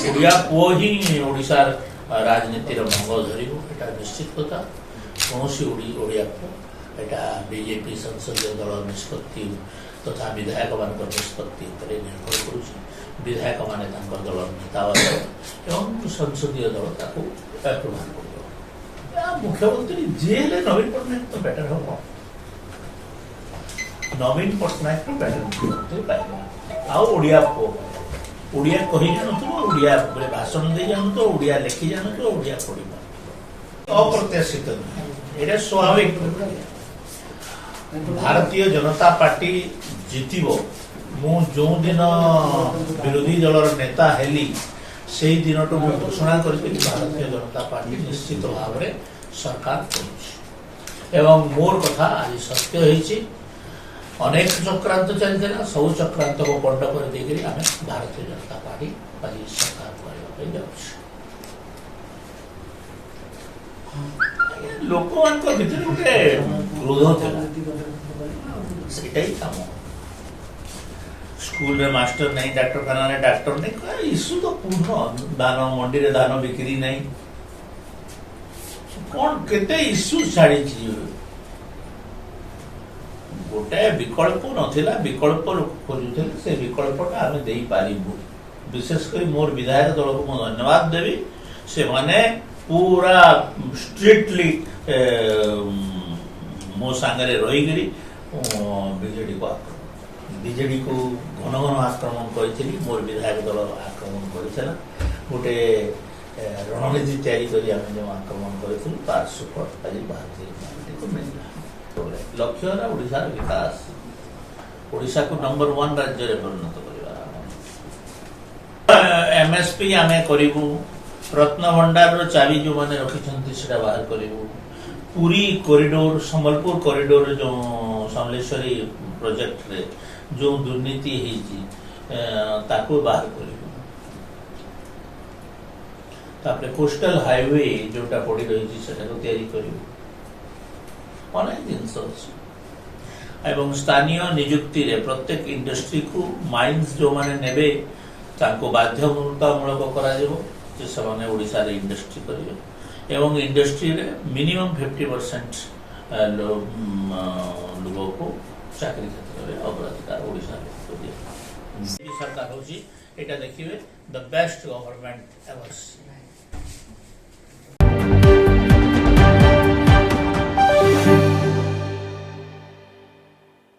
ओडिया पुओ ही ओडिशार राजनीतिर मंग धरिबो एटा निश्चित कथा कौनसी ओडिया पुओ एटा बीजेपी संसदीय दल निष्पत्ति तथा विधायक मान निष्पत्ति निर्भर करुच्ची विधायक मान दल नेता एवं संसदीय दल ताको प्रदान कर मुख्यमंत्री जेल नवीन पट्टनायक तो बेटर हम नवीन पट्टनायक तो बेटर मुख्यमंत्री पाइबा आड़िया ओडिया कही जानु ओडिया भाषण दे जानु तो ओडिया लिखि जानु तो ओडिया पढ़ी अप्रत्याशित ये स्वाभाविक भारतीय जनता पार्टी जितिबो मु जो दिन विरोधी दलर नेता हेली से दिन तो घोषणा कर भारतीय जनता पार्टी निश्चित भाव में सरकार एवं मोर कथा आज सत्य होती अनेक चक्रांत चलते सब चक्रांत को बंड कर आम भारतीय जनता पार्टी आज सरकार करने लोक मान भर गोटे क्रोध था काम स्कूल में मास्टर नहीं डाक्तरखाना में डाक्टर नहीं इश्यू तो पूर्ण धान मंडी रे धान बिक्री नहीं कौन केते इश्यू छाड़ी गोटे विकल्प नथिला विकल्प खोजुते से विकल्पटा आम दे पारिबु विशेषकर मोर विधायक दल को धन्यवाद देवी से माने पूरा स्ट्रिक्टली मो सांगरे रहीकरी बीजेडी को बीजेडी को घन घन आक्रमण करी मोर विधायक दल आक्रमण करला गोटे रणनीति तैयारी करी आम जो आक्रमण करूँ तार सुफल आज भारतीय जनता पार्टी को मिलला लक्ष्य है ओडिशार विकास ओडिशा को नंबर 1 राज्य रे परिणत करबा एमएसपी आमे करिवु रत्न भंडार रो चाबी जो माने रखिछंती सेटा बाहर करिवु पूरी कॉरिडोर संबलपुर कॉरिडोर जो समलेश्वरी प्रोजेक्ट रे जो दुर्नीति हेची ताको बाहर करिवु तापरे कोस्टल हाईवे जोटा पड़ी रही सेटा को तैयारी करिवु अनेक जिनस एवं स्थानीय नियुक्ति रे प्रत्येक इंडस्ट्री को माइंस जो माने नेबे ताको बाध्यतामूलक करा जेबो जे सने ओडिसा रे इंडस्ट्री करिवे एवं इंडस्ट्री रे मिनिमम 50% लोगों को चाकरी क्षेत्र में अग्राधिकार ओडिसा रे सरकार होची एटा देखिवे द बेस्ट गवर्नमेंट एवर